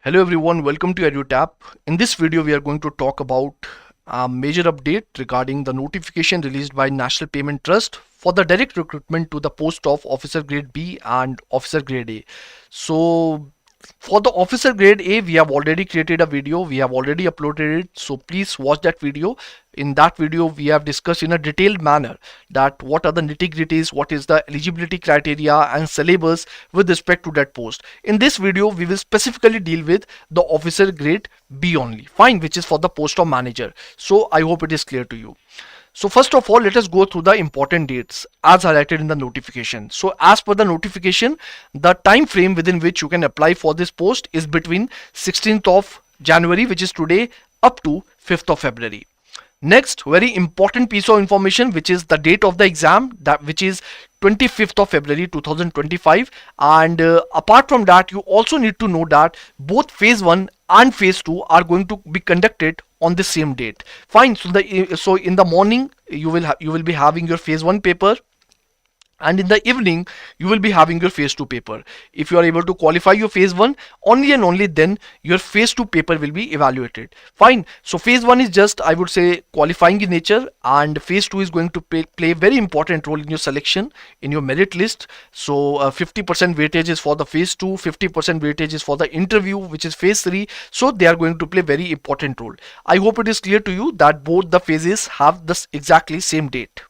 Hello everyone, welcome to EduTap. In this video, we are going to talk about a major update regarding the notification released by National Payment Trust for the direct recruitment to the post of Officer Grade B and Officer Grade A. So for the Officer Grade A, we have already created a video, we have already uploaded it, so please watch that video. In that video, we have discussed in a detailed manner that what are the nitty-gritties, what is the eligibility criteria and syllabus with respect to that post. In this video, we will specifically deal with the Officer Grade B only, fine, which is for the post of manager. So I hope it is clear to you. So first of all, let us go through the important dates as highlighted in the notification. So as per the notification, the time frame within which you can apply for this post is between 16th of January, which is today, up to 5th of February. Next, very important piece of information, which is the date of the exam, that which is 25th of February 2025. And apart from that, you also need to know that both phase 1 and phase 2 are going to be conducted on the same date. Fine. So in the morning you will be having your phase 1 paper, and in the evening you will be having your phase 2 paper. If you are able to qualify your phase 1, only and only then your phase 2 paper will be evaluated. Fine. So phase 1 is just, I would say, qualifying in nature, and phase 2 is going to play a very important role in your selection, in your merit list. So 50% weightage is for the phase 2, 50% weightage is for the interview, which is phase 3. So they are going to play very important role. I hope it is clear to you that both the phases have this exactly same date.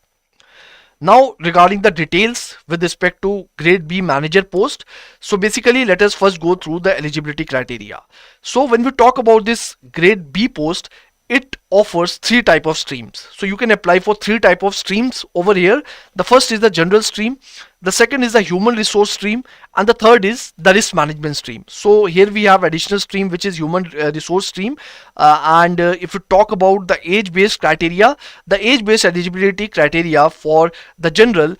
Now regarding the details with respect to grade B manager post, so basically let us first go through the eligibility criteria. So when we talk about this grade B post, it offers three type of streams. So you can apply for three type of streams over here. The first is the general stream, the second is the human resource stream, and the third is the risk management stream. So here we have additional stream, which is human resource stream. And if you talk about the age based criteria, the age based eligibility criteria for the general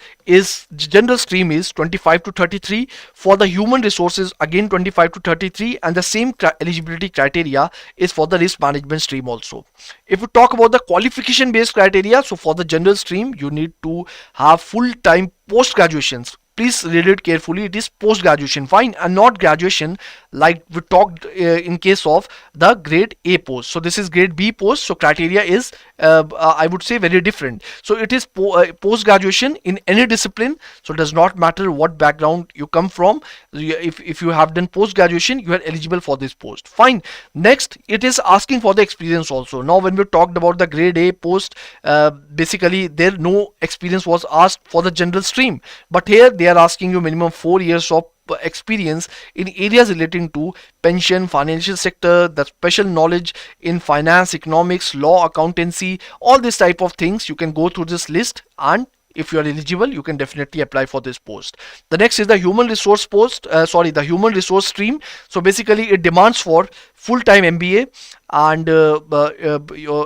stream is 25 to 33. For the human resources, again 25 to 33, and the same eligibility criteria is for the risk management stream also. If you talk about the qualification based criteria, so for the general stream you need to have full time post graduations. Please read it carefully, it is post graduation, fine, and not graduation like we talked in case of the grade A post. So this is grade B post, so criteria is I would say very different. So it is post graduation in any discipline, so it does not matter what background you come from. If you have done post graduation, you are eligible for this post, fine. Next, it is asking for the experience also. Now when we talked about the grade A post, basically there no experience was asked for the general stream, but here they are asking you minimum 4 years of experience in areas relating to pension, financial sector, the special knowledge in finance, economics, law, accountancy, all this type of things. You can go through this list, and if you are eligible, you can definitely apply for this post. The next is the human resource the human resource stream. So basically it demands for full-time MBA, and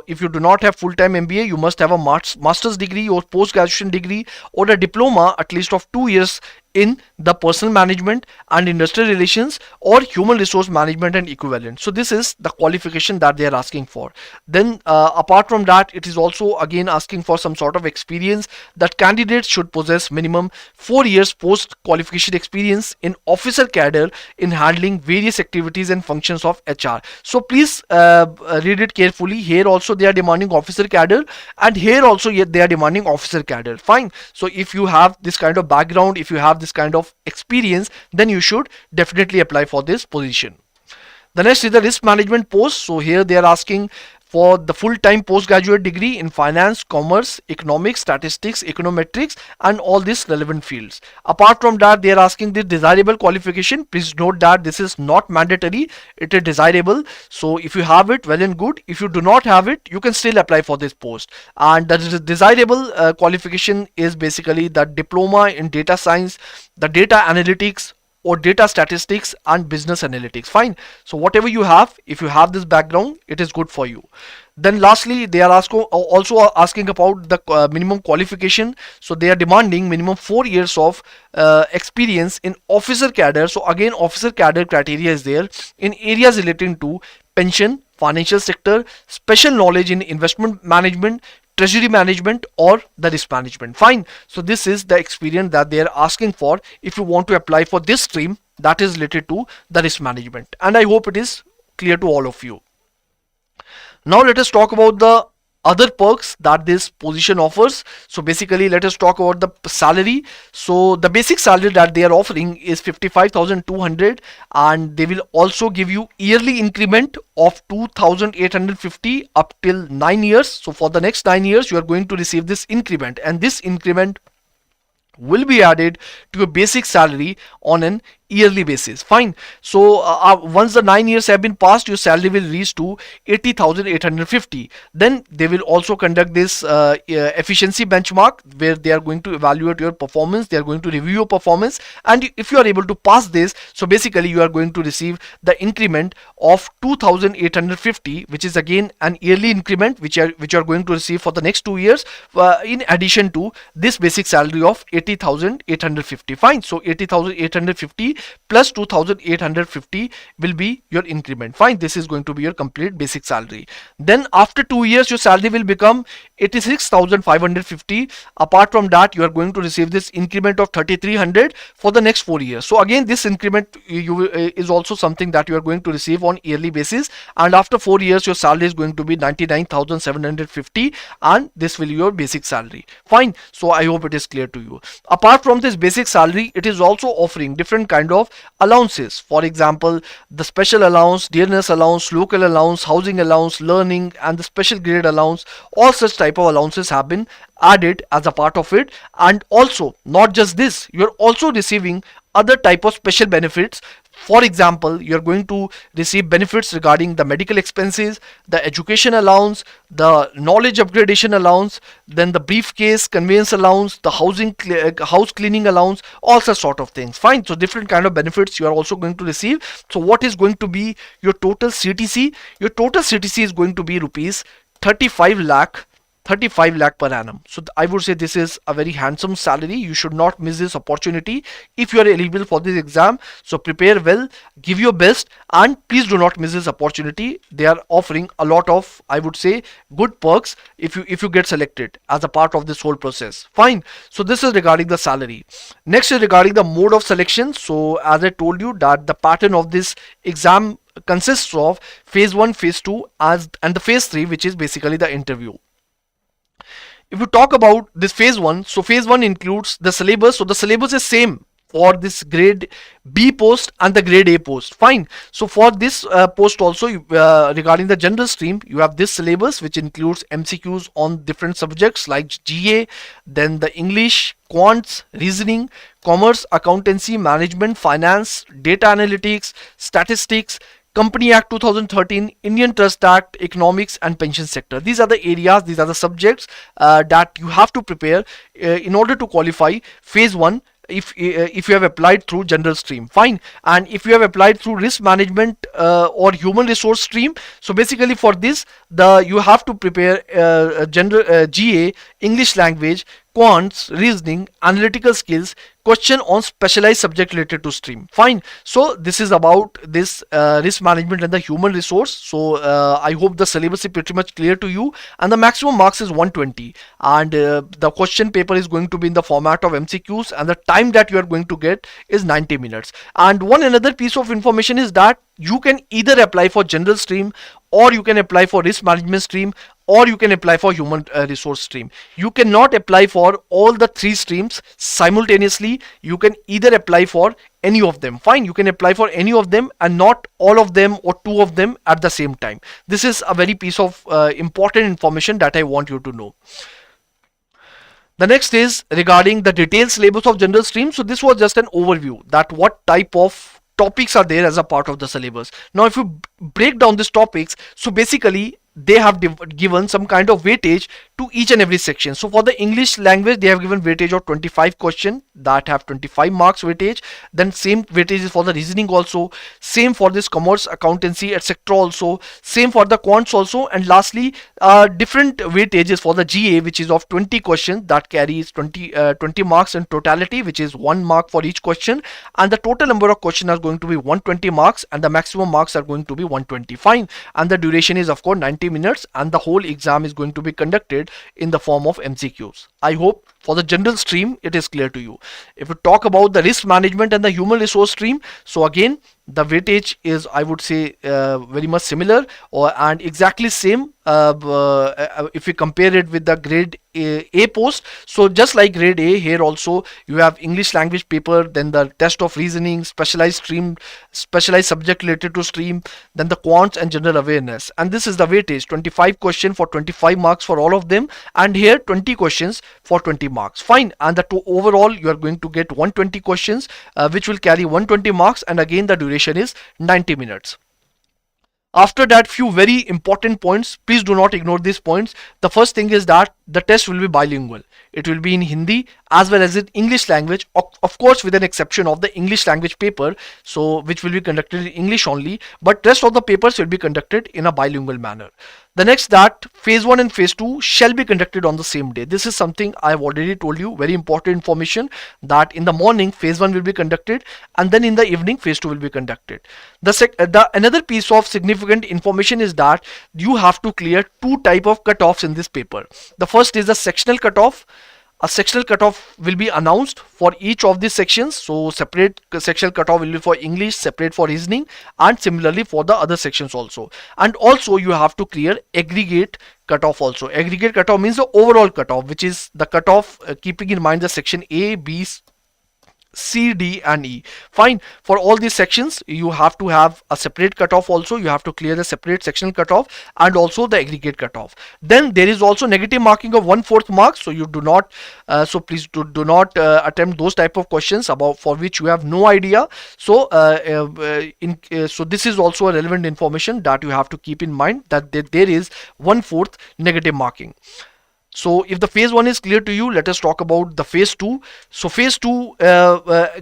if you do not have full-time MBA, you must have a master's degree or post-graduation degree or a diploma at least of 2 years in the personal management and industrial relations or human resource management and equivalent. So this is the qualification that they are asking for. Then apart from that, it is also again asking for some sort of experience, that candidates should possess minimum 4 years post qualification experience in officer cadre in handling various activities and functions of HR. So please read it carefully. Here also they are demanding officer cadre, and here also they are demanding officer cadre, fine. So if you have this kind of background, if you have this kind of experience, then you should definitely apply for this position. The next is the risk management post. So here they are asking for the full-time postgraduate degree in finance, commerce, economics, statistics, econometrics, and all these relevant fields. Apart from that, they are asking the desirable qualification. Please note that this is not mandatory, it is desirable. So if you have it, well and good. If you do not have it, you can still apply for this post. And the desirable qualification is basically the diploma in data science, the data analytics, or data statistics and business analytics, fine. So whatever you have, if you have this background, it is good for you. Then lastly, they are also asking about the minimum qualification. So they are demanding minimum 4 years of experience in officer cadre. So again, officer cadre criteria is there in areas relating to pension, financial sector, special knowledge in investment management, treasury management, or the risk management, fine. So this is the experience that they are asking for if you want to apply for this stream that is related to the risk management, and I hope it is clear to all of you. Now let us talk about the other perks that this position offers. So basically, let us talk about the salary. So the basic salary that they are offering is 55,200, and they will also give you yearly increment of 2,850 up till 9 years. So for the next 9 years, you are going to receive this increment, and this increment will be added to your basic salary on an yearly basis. Fine. So once the 9 years have been passed, your salary will reach to 80,850. Then they will also conduct this efficiency benchmark, where they are going to evaluate your performance, they are going to review your performance, and if you are able to pass this, so basically you are going to receive the increment of 2,850, which is again an yearly increment which you are going to receive for the next 2 years, in addition to this basic salary of 80,850. Fine. So 80,850 plus 2,850 will be your increment. Fine. This is going to be your complete basic salary. Then after 2 years, your salary will become 86,550. Apart from that, you are going to receive this increment of 3,300 for the next 4 years. So again, this increment is also something that you are going to receive on yearly basis, and after 4 years, your salary is going to be 99,750, and this will be your basic salary. Fine. So I hope it is clear to you. Apart from this basic salary, it is also offering different kind of allowances. For example, the special allowance, dearness allowance, local allowance, housing allowance, learning, and the special grade allowance. All such type of allowances have been added as a part of it. And also, not just this, you are also receiving other type of special benefits. For example, you are going to receive benefits regarding the medical expenses, the education allowance, the knowledge upgradation allowance, then the briefcase conveyance allowance, the house cleaning allowance, all such sort of things. Fine. So different kind of benefits you are also going to receive. So what is going to be your total CTC? Your total CTC is going to be rupees 35 lakh per annum. So I would say this is a very handsome salary. You should not miss this opportunity if you are eligible for this exam. So prepare well, give your best, and please do not miss this opportunity. They are offering a lot of, I would say, good perks if you get selected as a part of this whole process. Fine. So this is regarding the salary. Next is regarding the mode of selection. So as I told you that the pattern of this exam consists of phase 1, phase 2 and the phase 3, which is basically the interview. If you talk about this phase 1, so phase 1 includes the syllabus. So the syllabus is same for this grade B post and the grade A post. Fine. So for this post also, regarding the general stream, you have this syllabus which includes MCQs on different subjects like GA, then the English, quants, reasoning, commerce, accountancy, management, finance, data analytics, statistics, Company Act 2013, Indian Trust Act, economics, and pension sector. These are the areas, these are the subjects that you have to prepare in order to qualify phase 1 if you have applied through general stream. Fine. And if you have applied through risk management or human resource stream, so basically for this you have to prepare general GA, English language, quants, reasoning, analytical skills, question on specialized subject related to stream. Fine. So this is about this risk management and the human resource. So I hope the syllabus is pretty much clear to you, and the maximum marks is 120, and the question paper is going to be in the format of MCQs, and the time that you are going to get is 90 minutes. And one another piece of information is that you can either apply for general stream, or you can apply for risk management stream, or you can apply for human resource stream. You cannot apply for all the 3 streams simultaneously. You can either apply for any of them. Fine. You can apply for any of them and not all of them or 2 of them at the same time. This is a very piece of important information that I want you to know. The next is regarding the detailed syllabus of general stream. So this was just an overview that what type of topics are there as a part of the syllabus. Now if you break down these topics, so basically they have given some kind of weightage to each and every section. So for the English language, they have given weightage of 25 questions that have 25 marks weightage. Then same weightage is for the reasoning also, same for this commerce, accountancy, etc. also, same for the quants also, and lastly different weightages for the GA, which is of 20 questions that carries 20 marks in totality, which is 1 mark for each question, and the total number of questions are going to be 120 marks, and the maximum marks are going to be 120. Fine. And the duration is of course 90 90 minutes, and the whole exam is going to be conducted in the form of MCQs. I hope for the general stream it is clear to you. If we talk about the risk management and the human resource stream, so again the weightage is, I would say, very much similar and exactly same if we compare it with the grade A post. So just like grade A, here also you have English language paper, then the test of reasoning, specialized stream, specialized subject related to stream, then the quants and general awareness. And this is the weightage: 25 question for 25 marks for all of them, and here 20 questions for 20 marks. Fine. And the overall you are going to get 120 questions which will carry 120 marks, and again the duration is 90 minutes. After that, few very important points. Please do not ignore these points. The first thing is that the test will be bilingual. It will be in Hindi as well as in English language, of course with an exception of the English language paper, so which will be conducted in English only, but rest of the papers will be conducted in a bilingual manner. The next, that phase 1 and phase 2 shall be conducted on the same day. This is something I have already told you, very important information, that in the morning phase 1 will be conducted and then in the evening phase 2 will be conducted. The another piece of significant information is that you have to clear two type of cutoffs in this paper. The first is the sectional cutoff. A sectional cutoff will be announced for each of these sections. So separate sectional cutoff will be for English, separate for reasoning, and similarly for the other sections also. And also you have to clear aggregate cutoff also. Aggregate cutoff means the overall cutoff, which is the cutoff keeping in mind the section A, B, C, D and E. Fine. For all these sections you have to have a separate cutoff also. You have to clear the separate sectional cutoff and also the aggregate cutoff. Then there is also negative marking of 1/4 marks. So you do not please do not attempt those type of questions about for which you have no idea. So so this is also a relevant information that you have to keep in mind, that there is 1/4 negative marking. So if the phase 1 is clear to you, let us talk about the phase 2. So phase 2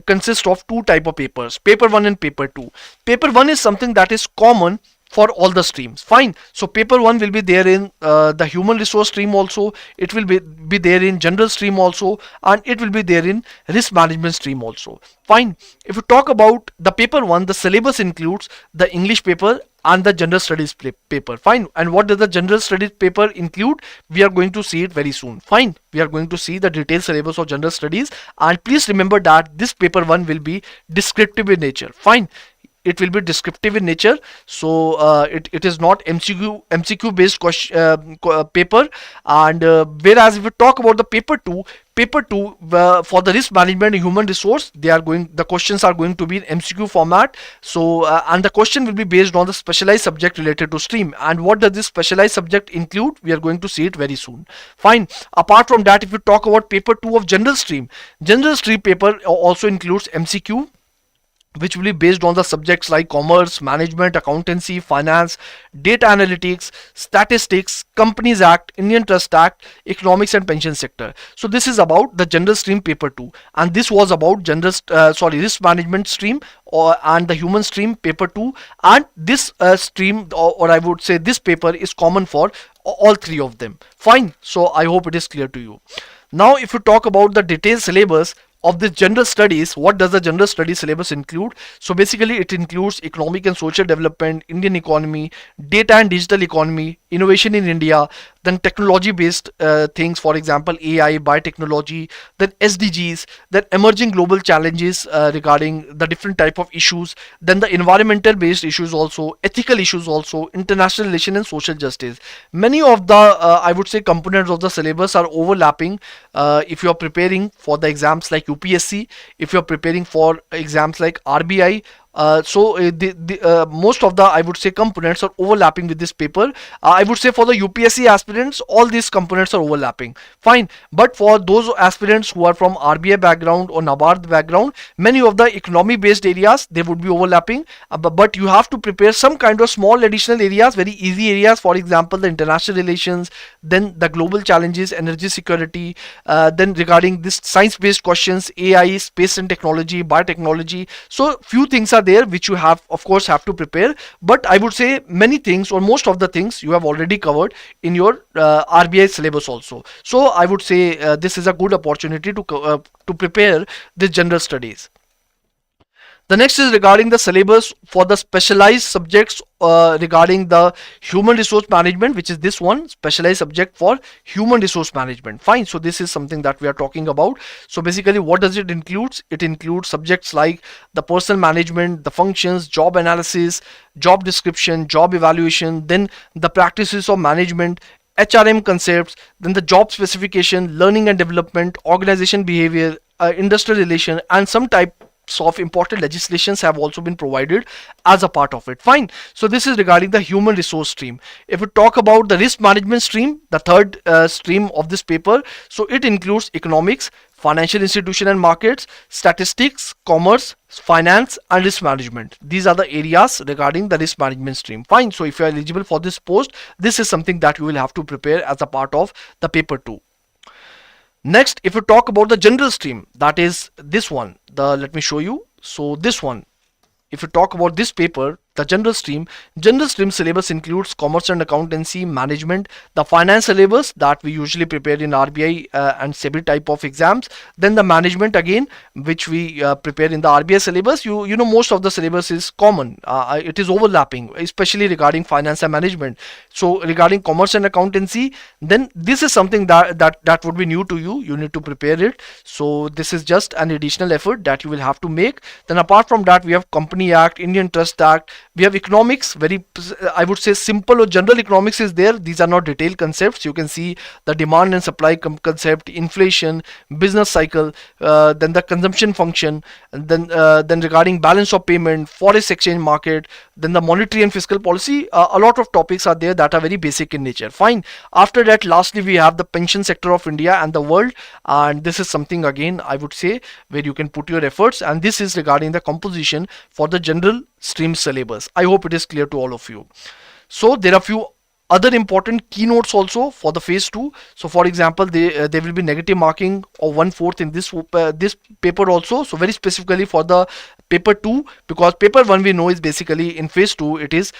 consists of two type of papers, paper 1 and paper 2. Paper 1 is something that is common for all the streams. Fine. So paper 1 will be there in the human resource stream also, it will be there in general stream also, and it will be there in risk management stream also. Fine. If you talk about the paper 1, the syllabus includes the English paper and the general studies paper. Fine. And what does the general studies paper include? We are going to see it very soon. Fine. We are going to see the detailed syllabus of general studies, and please remember that this paper 1 will be descriptive in nature. Fine. It will be descriptive in nature, so it is not MCQ based question paper. And whereas if we talk about the paper 2 for the risk management and human resource, the questions are going to be in MCQ format. So and the question will be based on the specialized subject related to stream. And what does this specialized subject include? We are going to see it very soon. Fine. Apart from that, if you talk about paper 2 of general stream paper also includes MCQ, which will be based on the subjects like commerce, management, accountancy, finance, data analytics, statistics, Companies Act, Indian Trust Act, economics and pension sector. So this is about the general stream paper 2, and this was about risk management stream and the human stream paper 2. And this stream, or I would say this paper, is common for all three of them. Fine. So I hope it is clear to you. Now if you talk about the detailed syllabus of the general studies, what does the general studies syllabus include? So basically it includes economic and social development, Indian economy, data and digital economy, innovation in India, then technology based things, for example AI, biotechnology, then SDGs, then emerging global challenges regarding the different type of issues, then the environmental based issues also, ethical issues also, international relation and social justice. Many of the I would say components of the syllabus are overlapping if you are preparing for the exams like UPSC, if you are preparing for exams like RBI. Most of the, I would say, components are overlapping with this paper. I would say for the UPSC aspirants, all these components are overlapping. Fine. But for those aspirants who are from RBI background or NABARD background, many of the economy based areas, they would be overlapping. But you have to prepare some kind of small additional areas, very easy areas. For example, the international relations, then the global challenges, energy security, then regarding this science based questions, AI, space and technology, biotechnology. So few things are there which you have, of course, have to prepare. But I would say many things, or most of the things, you have already covered in your RBI syllabus also. So I would say this is a good opportunity to prepare this general studies. The next is regarding the syllabus for the specialized subjects regarding the human resource management, which is this one, specialized subject for human resource management. Fine. So this is something that we are talking about. So basically, what does it include? It includes subjects like the personal management, the functions, job analysis, job description, job evaluation, then the practices of management, HRM concepts, then the job specification, learning and development, organization behavior, industrial relation, and some types of important legislations have also been provided as a part of it. Fine. So this is regarding the human resource stream. If we talk about the risk management stream, the third stream of this paper, so it includes economics, financial institution and markets, statistics, commerce, finance, and risk management. These are the areas regarding the risk management stream. Fine. So if you are eligible for this post, this is something that you will have to prepare as a part of the paper 2. Next, if you talk about the general stream, that is this one, the let me show you. So this one, if you talk about this paper, the general stream syllabus includes commerce and accountancy, management, the finance syllabus that we usually prepare in RBI and SEBI type of exams, then the management again, which we prepare in the RBI syllabus. You know, most of the syllabus is common, it is overlapping, especially regarding finance and management. So regarding commerce and accountancy, then this is something that would be new to you. You need to prepare it. So this is just an additional effort that you will have to make. Then apart from that, we have Company Act, Indian Trust Act. We have economics, very I would say simple or general economics is there. These are not detailed concepts. You can see the demand and supply concept, inflation, business cycle, then the consumption function, and then regarding balance of payment, forex exchange market, then the monetary and fiscal policy. A lot of topics are there that are very basic in nature. Fine. After that, lastly, we have the pension sector of India and the world, and this is something again I would say where you can put your efforts, and this is regarding the composition for the general stream syllabus. I hope it is clear to all of you. So there are few other important keynotes also for the phase 2. So for example, there will be negative marking of 1/4 in this paper also. So very specifically for the paper 2, because paper 1 we know is basically in phase 2 it is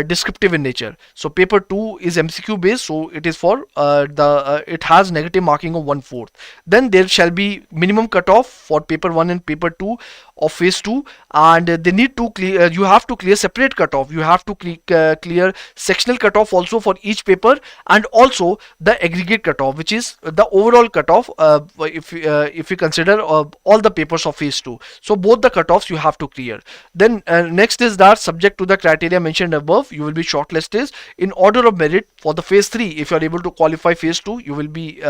descriptive in nature. So paper 2 is MCQ based, so it is for it has negative marking of 1/4. Then there shall be minimum cutoff for paper 1 and paper 2 of phase 2, and they need to clear, you have to clear separate cutoff. You have to clear sectional cutoff also for each paper, and also the aggregate cutoff, which is the overall cutoff if you consider all the papers of phase 2. So both the cutoffs you have to clear. Then next is that subject to the criteria mentioned above, you will be shortlisted in order of merit for the phase 3. If you are able to qualify phase 2, you will be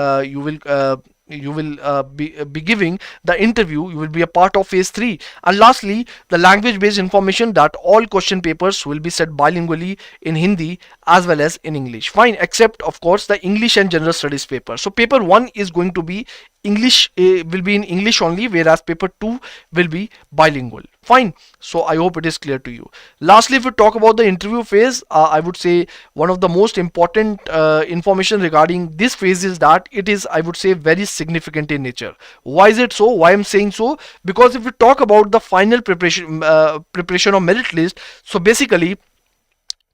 be giving the interview. You will be a part of phase 3. And lastly, the language based information, that all question papers will be set bilingually in Hindi as well as in English. Fine, except of course the English and general studies paper. So paper 1 is going to be English, will be in English only, whereas paper 2 will be bilingual. Fine. So I hope it is clear to you. Lastly, if we talk about the interview phase, I would say one of the most important information regarding this phase is that it is, I would say, very significant in nature. Why is it so? Why I'm saying so? Because if we talk about the final preparation of merit list, so basically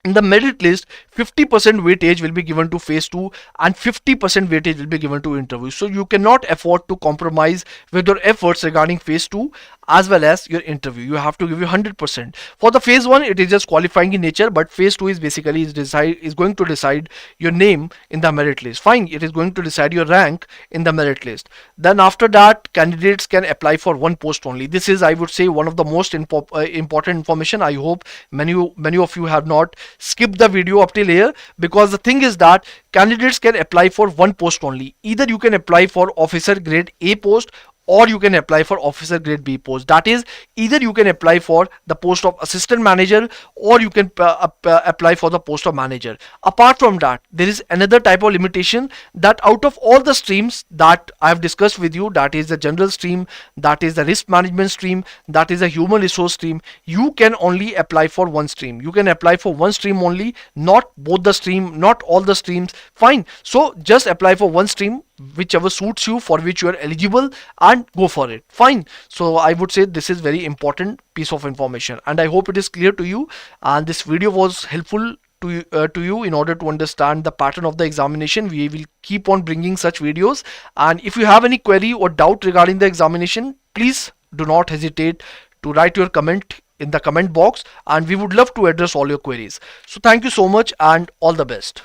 in the merit list, 50% weightage will be given to phase 2 and 50% weightage will be given to interview. So you cannot afford to compromise with your efforts regarding phase 2 as well as your interview. You have to give you 100%. For the phase 1, it is just qualifying in nature, but phase 2 is basically is going to decide your name in the merit list. Fine, it is going to decide your rank in the merit list. Then after that, candidates can apply for one post only. This is, I would say, one of the most important information. I hope many of you have not skip the video up till here, because the thing is that candidates can apply for one post only. Either you can apply for officer grade A post, or you can apply for officer grade B post. That is, either you can apply for the post of assistant manager, or you can apply for the post of manager. Apart from that, there is another type of limitation, that out of all the streams that I have discussed with you, that is the general stream, that is the risk management stream, that is the human resource stream, you can only apply for one stream. You can apply for one stream only, not both the stream, not all the streams. Fine. So just apply for one stream, whichever suits you, for which you are eligible, and go for it. Fine. So I would say this is very important piece of information, and I hope it is clear to you, and this video was helpful to you in order to understand the pattern of the examination. We will keep on bringing such videos, and if you have any query or doubt regarding the examination, please do not hesitate to write your comment in the comment box, and we would love to address all your queries. So thank you so much and all the best.